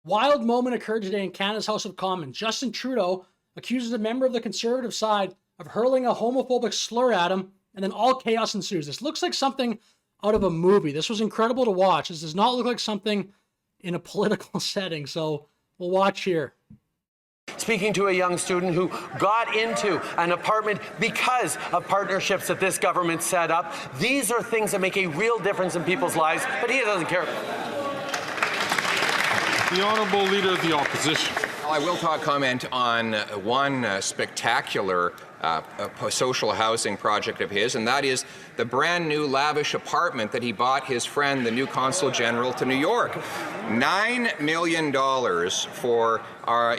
Wild moment occurred today in Canada's House of Commons. Justin Trudeau accuses a member of the Conservative side of hurling a homophobic slur at him, and then all chaos ensues. This looks like something out of a movie. This was incredible to watch. This does not look like something in a political setting, so we'll watch here. Speaking to a young student who got into an apartment because of partnerships that this government set up. These are things that make a real difference in people's lives, but he doesn't care. The Honourable Leader of the Opposition. I will comment on one spectacular social housing project of his, and that is the brand new lavish apartment that he bought his friend, the new Consul General to New York. $9 million for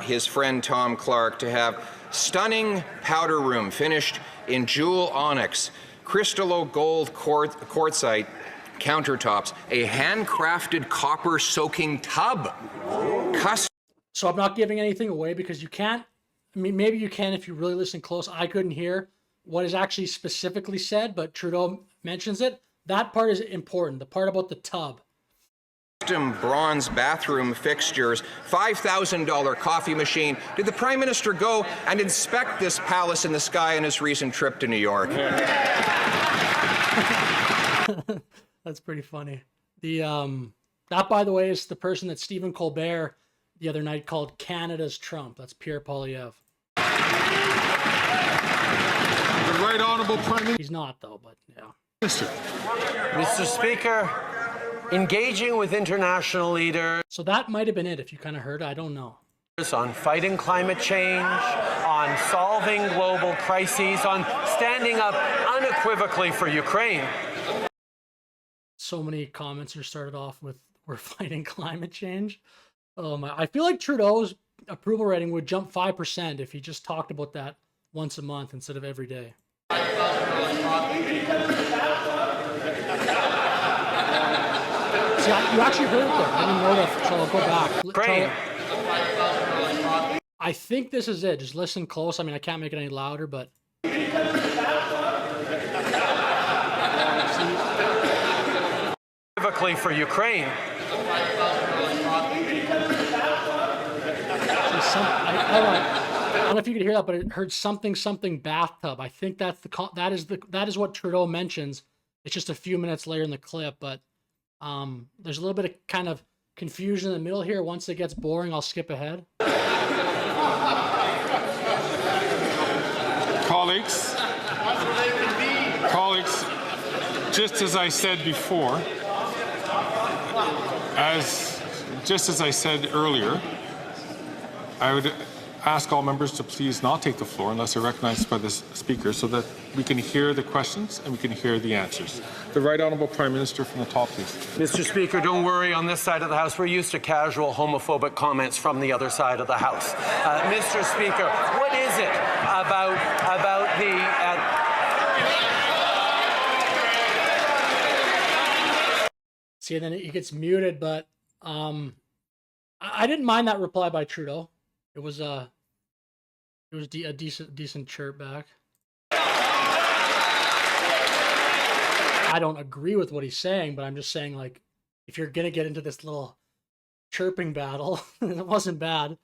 his friend Tom Clark to have stunning powder room finished in jewel onyx, crystallo gold quartzite countertops, a handcrafted copper soaking tub. So I'm not giving anything away because you can't. I mean, maybe you can if you really listen close. I couldn't hear what is actually specifically said, but Trudeau mentions it. That part is important, the part about the tub. Custom bronze bathroom fixtures, $5,000 coffee machine. Did the Prime Minister go and inspect this palace in the sky on his recent trip to New York? That's pretty funny. That, by the way, is the person that Stephen Colbert the other night called Canada's Trump. That's Pierre Poilievre. The Right Honourable Prime Minister. He's not, though, but yeah. Mr. Speaker, engaging with international leaders. So that might have been it, if you kind of heard. I don't know. On fighting climate change, on solving global crises, on standing up unequivocally for Ukraine. So many comments are started off with, we're fighting climate change. I feel like Trudeau's approval rating would jump 5% if he just talked about that once a month instead of every day. See, you actually heard it there. I didn't know that, so I'll go back. Great. I think this is it. Just listen close. I mean, I can't make it any louder, but... Unequivocally for Ukraine. I don't know if you could hear that, but it heard something bathtub. I think that is what Trudeau mentions. It's just a few minutes later in the clip, but there's a little bit of kind of confusion in the middle here. Once it gets boring, I'll skip ahead. Colleagues, just as I said before, just as I said earlier, I would ask all members to please not take the floor unless they're recognized by the Speaker so that we can hear the questions and we can hear the answers. The Right Honourable Prime Minister from the top, please. Mr. Speaker, don't worry. On this side of the House, we're used to casual homophobic comments from the other side of the House. Mr. Speaker, what is it about the... See, and then it gets muted, but I didn't mind that reply by Trudeau. It was a decent chirp back. I don't agree with what he's saying, but I'm just saying, like, if you're gonna get into this little chirping battle, it wasn't bad.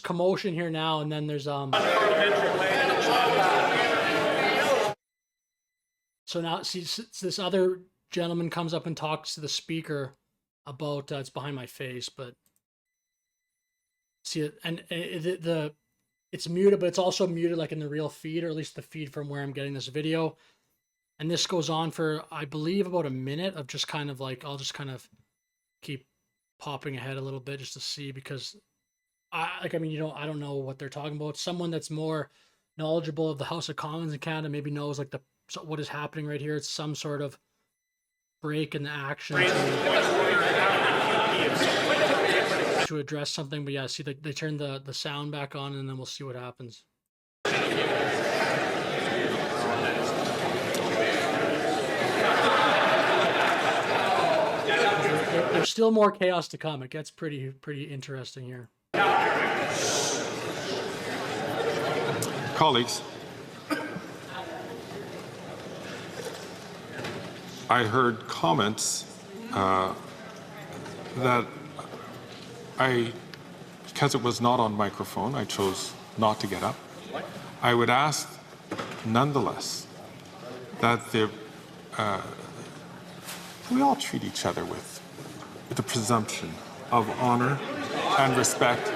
Commotion here now, and then there's so now see this other gentleman comes up and talks to the Speaker about it's behind my face, but see it, and it's muted, but it's also muted like in the real feed, or at least the feed from where I'm getting this video. And this goes on for, I believe, about a minute of just kind of like, I'll just kind of keep popping ahead a little bit just to see, because I don't know what they're talking about. Someone that's more knowledgeable of the House of Commons in Canada maybe knows like what is happening right here. It's some sort of break in the action to address something. But yeah, see, they turn the sound back on, and then we'll see what happens. there's still more chaos to come. It gets pretty interesting here. Colleagues, I heard comments that because it was not on microphone, I chose not to get up. I would ask, nonetheless, that we all treat each other with the presumption of honor and respect.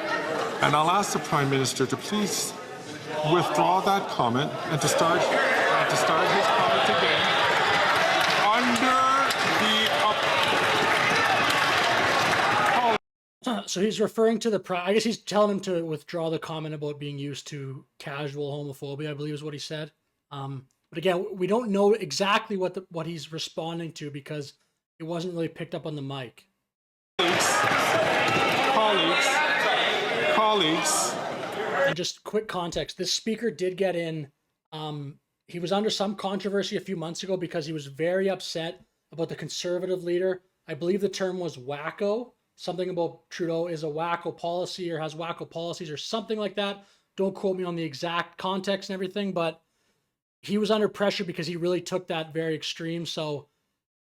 And I'll ask the Prime Minister to please withdraw that comment and to start his comment again under the. So he's referring to I guess he's telling him to withdraw the comment about being used to casual homophobia, I believe is what he said. But again, we don't know exactly what he's responding to because it wasn't really picked up on the mic. Colleagues. And just quick context, this speaker did get in. He was under some controversy a few months ago because he was very upset about the Conservative leader. I believe the term was wacko. Something about Trudeau is a wacko policy or has wacko policies or something like that. Don't quote me on the exact context and everything, but he was under pressure because he really took that very extreme. So,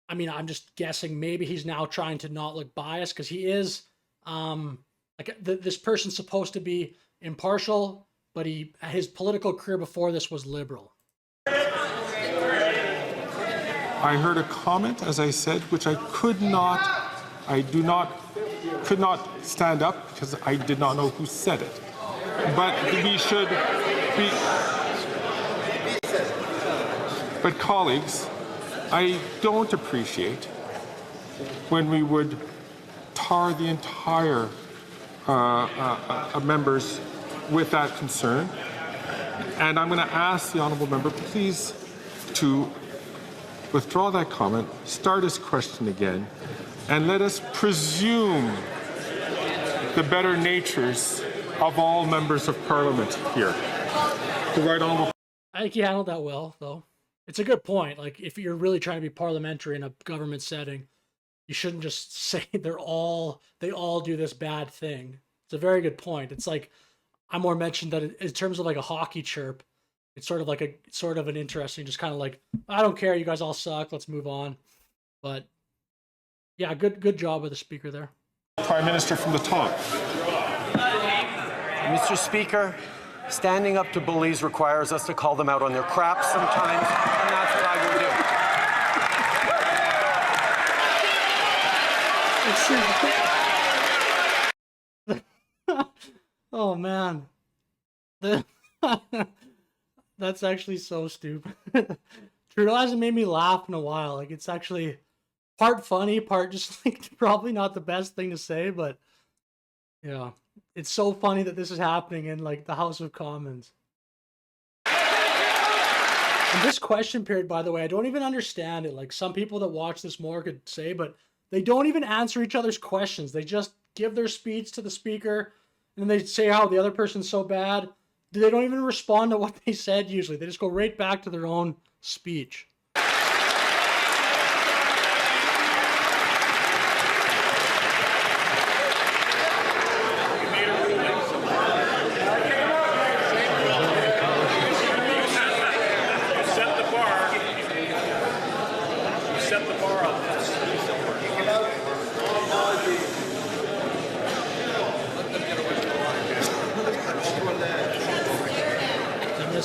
I mean, I'm just guessing maybe he's now trying to not look biased because he is, this person's supposed to be impartial, but his political career before this was liberal. I heard a comment, as I said, which I could not stand up because I did not know who said it. But But colleagues, I don't appreciate when we would tar the entire members with that concern. And I'm going to ask the honourable member, please, to withdraw that comment, start his question again, and let us presume the better natures of all members of Parliament here. The right honourable. I think he handled that well, though. It's a good point. Like, if you're really trying to be parliamentary in a government setting, you shouldn't just say they all do this bad thing. It's a very good point. It's like, I more mentioned that in terms of like a hockey chirp, it's sort of an interesting, just kind of like, I don't care, you guys all suck, let's move on. But yeah, good job with the speaker there. Prime Minister from the top. Mr. Speaker, standing up to bullies requires us to call them out on their crap sometimes, and that's what I will do. Oh man, that's actually so stupid. Trudeau hasn't made me laugh in a while. Like, it's actually part funny, part just like probably not the best thing to say, but yeah, it's so funny that this is happening in like the House of Commons. And this question period, by the way, I don't even understand it. Like, some people that watch this more could say, but they don't even answer each other's questions. They just give their speech to the speaker, and then they say how the other person's so bad. They don't even respond to what they said usually. They just go right back to their own speech.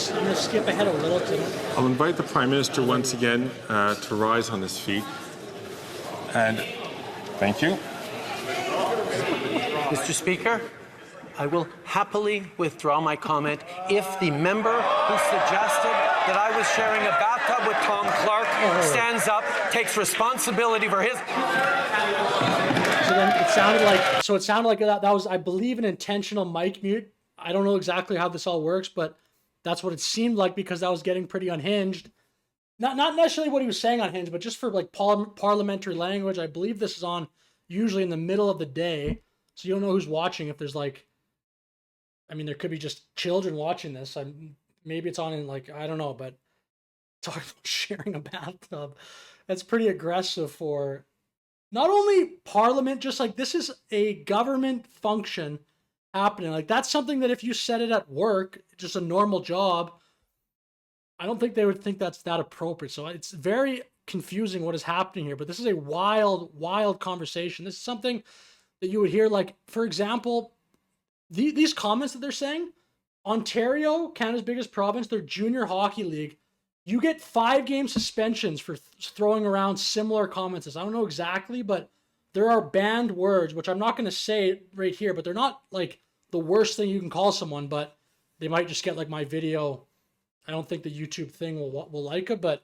I'm going to skip ahead a little to... I'll invite the Prime Minister once again to rise on his feet. And thank you. Mr. Speaker, I will happily withdraw my comment if the member who suggested that I was sharing a bathtub with Tom Clark stands up, takes responsibility for his... So then it sounded like that was, I believe, an intentional mic mute. I don't know exactly how this all works, but that's what it seemed like because that was getting pretty unhinged. Not necessarily what he was saying unhinged, but just for like parliamentary language. I believe this is on usually in the middle of the day, so you don't know who's watching. If there's like, I mean, there could be just children watching this. Maybe it's on in like, I don't know, but talking about sharing a bathtub, that's pretty aggressive for not only Parliament, just like this is a government function happening. Like that's something that if you said it at work, just a normal job, I don't think they would think that's that appropriate. So it's very confusing what is happening here. But this is a wild, wild conversation. This is something that you would hear, like, for example, these comments that they're saying, Ontario, Canada's biggest province, their junior hockey league, you get 5-game suspensions for throwing around similar comments. I don't know exactly, but there are banned words, which I'm not going to say right here, but they're not like the worst thing you can call someone, but they might just get like my video. I don't think the YouTube thing will like it, but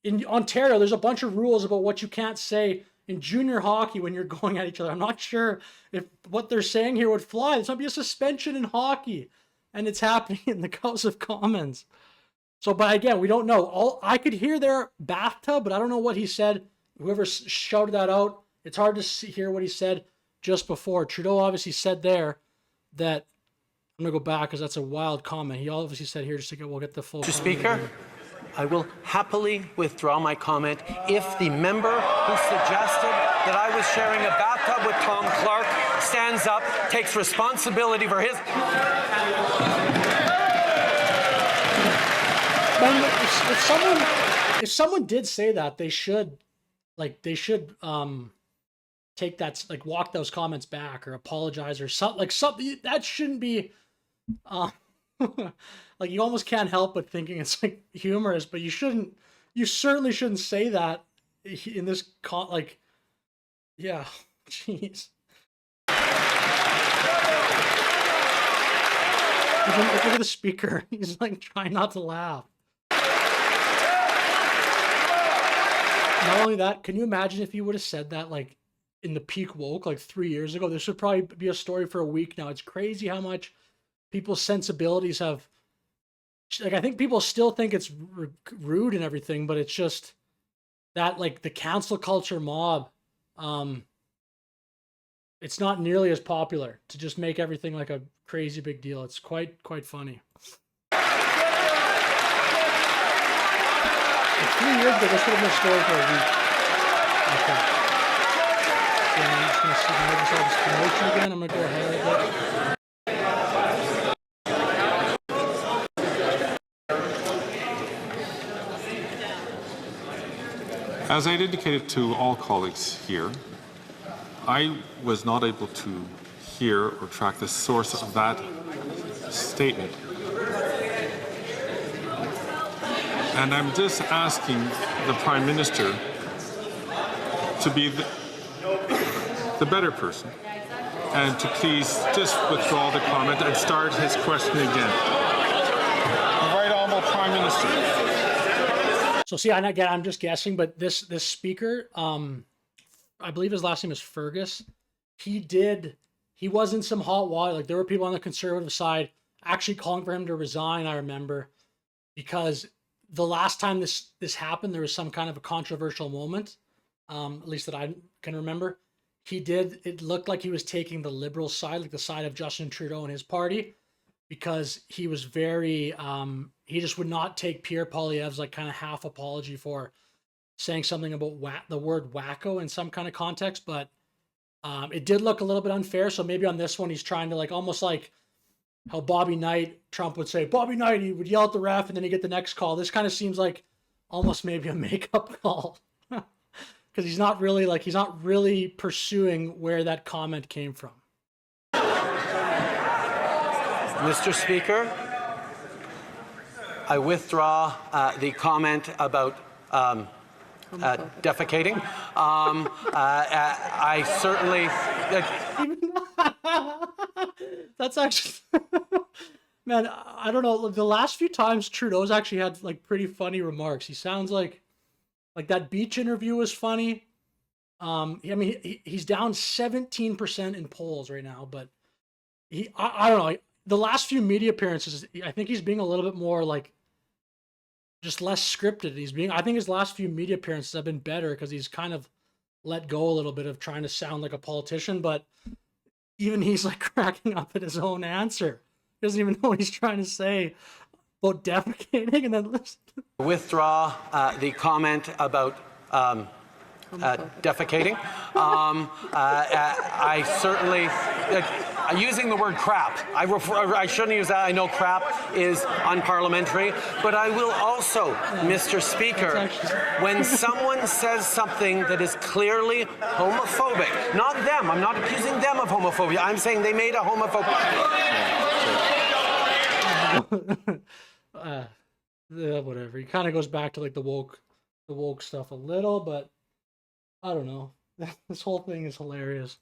in Ontario, there's a bunch of rules about what you can't say in junior hockey when you're going at each other. I'm not sure if what they're saying here would fly. There's going to be a suspension in hockey, and it's happening in the House of Commons. So, but again, we don't know. I could hear their bathtub, but I don't know what he said. Whoever shouted that out, it's hard to hear what he said just before. Trudeau obviously said there that, I'm going to go back because that's a wild comment. He obviously said here, just to get, we'll get the full Mr. Speaker, I will happily withdraw my comment if the member who suggested that I was sharing a bathtub with Tom Clark stands up, takes responsibility for his... If someone did say that, they should take that, like, walk those comments back or apologize or something. Like something that shouldn't be like, you almost can't help but thinking it's like humorous, but you certainly shouldn't say that in this like, yeah, jeez. Look at the speaker. He's like trying not to laugh. Not only that, can you imagine if you would have said that like in the peak woke like 3 years ago? This would probably be a story for a week now. It's crazy how much people's sensibilities have, like, I think people still think it's rude and everything, but it's just that, like, the cancel culture mob, it's not nearly as popular to just make everything like a crazy big deal. It's quite funny. Like 3 years ago, this would have been a story for a week. Okay. So I'm just going to see if I just all this promotion again. I'm going to go ahead a bit. As I had indicated to all colleagues here, I was not able to hear or track the source of that statement. And I'm just asking the Prime Minister to be the better person and to please just withdraw the comment and start his question again. The Right Honourable Prime Minister. So see, and again, I'm just guessing, but this speaker, I believe his last name is Fergus. He was in some hot water. Like, there were people on the Conservative side actually calling for him to resign, I remember, because the last time this happened, there was some kind of a controversial moment, at least that I can remember. It looked like he was taking the Liberal side, like the side of Justin Trudeau and his party, because he was very, he just would not take Pierre Poilievre's like kind of half apology for saying something about the word wacko in some kind of context, but it did look a little bit unfair. So maybe on this one, he's trying to, like, almost like how Bobby Knight, Trump would say, Bobby Knight, he would yell at the ref and then he'd get the next call. This kind of seems like almost maybe a makeup call because he's not really pursuing where that comment came from. Mr. Speaker, I withdraw the comment about defecating. I certainly... That's actually... Man, I don't know. The last few times Trudeau's actually had like pretty funny remarks. He sounds like that beach interview was funny. I mean, he's down 17% in polls right now, but I don't know. The last few media appearances, I think he's being a little bit more like just less scripted. I think his last few media appearances have been better because he's kind of let go a little bit of trying to sound like a politician, but even he's like cracking up at his own answer. He doesn't even know what he's trying to say about defecating, and then listen. Withdraw the comment about defecating. I certainly, using the word crap, I shouldn't use that. I know crap is unparliamentary, but I will also, Mr. Speaker, when someone says something that is clearly homophobic, not them, I'm not accusing them of homophobia, I'm saying they made a homophobic. Whatever. He kind of goes back to like the woke stuff a little, but I don't know. This whole thing is hilarious.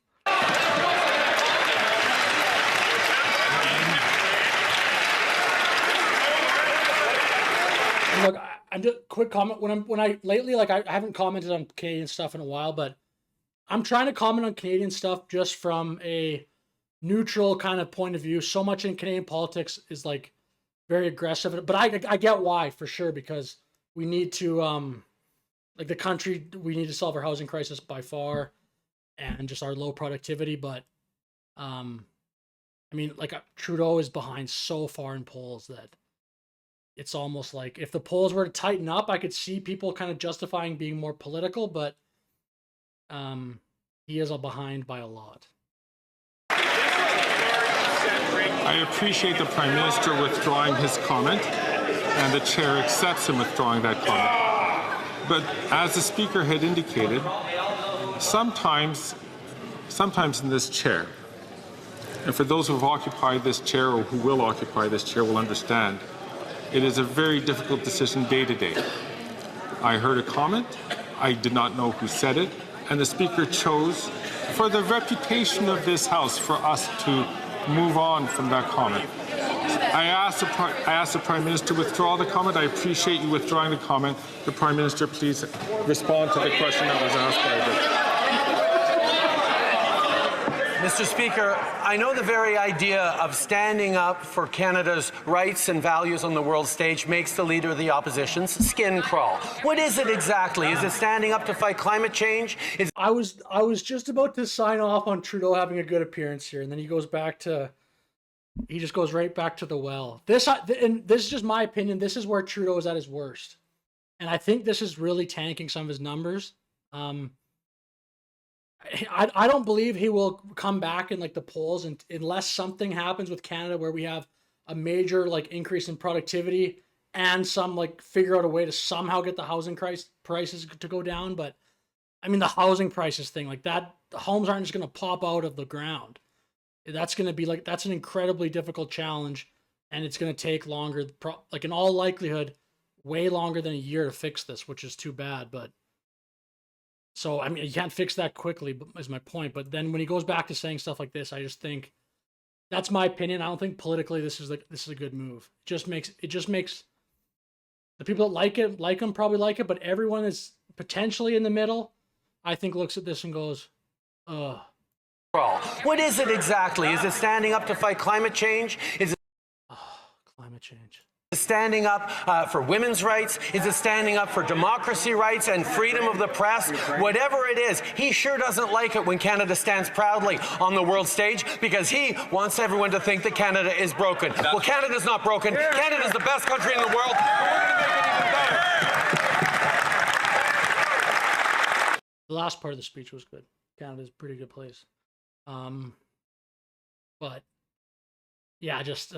And look, I just quick comment when I lately, like, I haven't commented on Canadian stuff in a while, but I'm trying to comment on Canadian stuff just from a neutral kind of point of view. So much in Canadian politics is like very aggressive, but I get why, for sure, because we need to like the country, we need to solve our housing crisis by far, and just our low productivity. But I mean, like, Trudeau is behind so far in polls that it's almost like if the polls were to tighten up, I could see people kind of justifying being more political, but he is behind by a lot. I appreciate the Prime Minister withdrawing his comment, and the Chair accepts him withdrawing that comment. But as the Speaker had indicated, sometimes in this chair, and for those who have occupied this chair or who will occupy this chair will understand, it is a very difficult decision day to day. I heard a comment, I did not know who said it, and the Speaker chose, for the reputation of this House, for us to move on from that comment. I asked the Prime Minister to withdraw the comment. I appreciate you withdrawing the comment. The Prime Minister, please respond to the question that was asked by the... Mr. Speaker, I know the very idea of standing up for Canada's rights and values on the world stage makes the Leader of the Opposition's skin crawl. What is it exactly? Is it standing up to fight climate change? I was just about to sign off on Trudeau having a good appearance here, and then he just goes right back to the well. And this is just my opinion. This is where Trudeau is at his worst, and I think this is really tanking some of his numbers. I don't believe he will come back in like the polls, and unless something happens with Canada where we have a major like increase in productivity and some like figure out a way to somehow get the housing prices to go down. But I mean, the housing prices thing, like that, the homes aren't just going to pop out of the ground. That's going to be like, that's an incredibly difficult challenge, and it's going to take longer, like in all likelihood, way longer than a year to fix this, which is too bad. But so, I mean, you can't fix that quickly, is my point. But then when he goes back to saying stuff like this, I just think, that's my opinion. I don't think politically this is a good move. It just makes the people that like him probably like it, but everyone is potentially in the middle, I think, looks at this and goes, ugh. What is it exactly? Is it standing up to fight climate change? Is it climate change? Standing up for women's rights? Is it standing up for democracy rights and freedom of the press? Whatever it is, he sure doesn't like it when Canada stands proudly on the world stage, because he wants everyone to think that Canada is broken. Well, Canada's not broken. Canada's the best country in the world. We're going to make it even better. The last part of the speech was good. Canada's a pretty good place. But yeah, just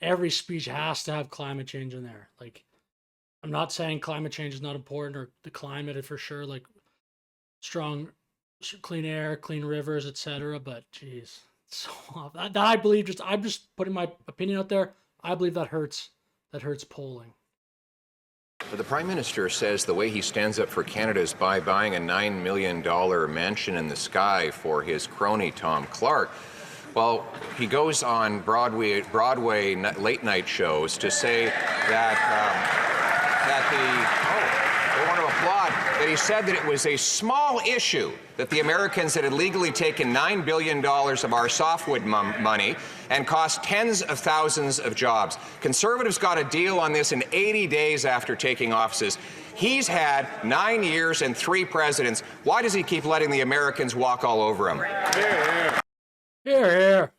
every speech has to have climate change in there. Like, I'm not saying climate change is not important, or the climate for sure, like strong, clean air, clean rivers, etc. But geez, so that I believe, I'm just putting my opinion out there. I believe that hurts polling. The Prime Minister says the way he stands up for Canada is by buying a $9 million mansion in the sky for his crony Tom Clark. Well, he goes on Broadway late night shows to say that they want to applaud that he said that it was a small issue that the Americans had illegally taken $9 billion of our softwood money and cost tens of thousands of jobs. Conservatives got a deal on this in 80 days after taking offices. He's had 9 years and 3 presidents. Why does he keep letting the Americans walk all over him? Here.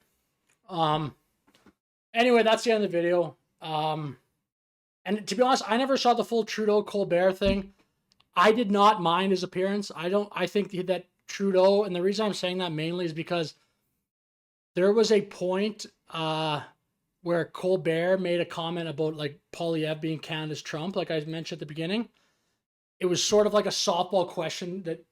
Anyway, that's the end of the video. And to be honest, I never saw the full Trudeau Colbert thing. I did not mind his appearance. I think that Trudeau, and the reason I'm saying that mainly is because there was a point where Colbert made a comment about like Poilievre being Canada's Trump, like I mentioned at the beginning. It was sort of like a softball question that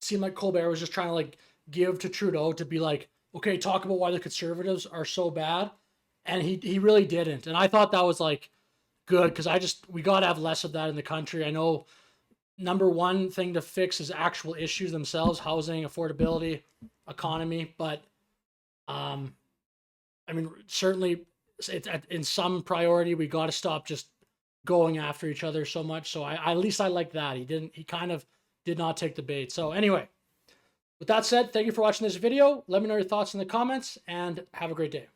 seemed like Colbert was just trying to like give to Trudeau to be like, okay, talk about why the Conservatives are so bad. And he really didn't. And I thought that was like good because we got to have less of that in the country. I know number one thing to fix is actual issues themselves, housing, affordability, economy. But I mean, certainly it's in some priority, we got to stop just going after each other so much. So at least I like that. He kind of did not take the bait. So anyway, with that said, thank you for watching this video. Let me know your thoughts in the comments and have a great day.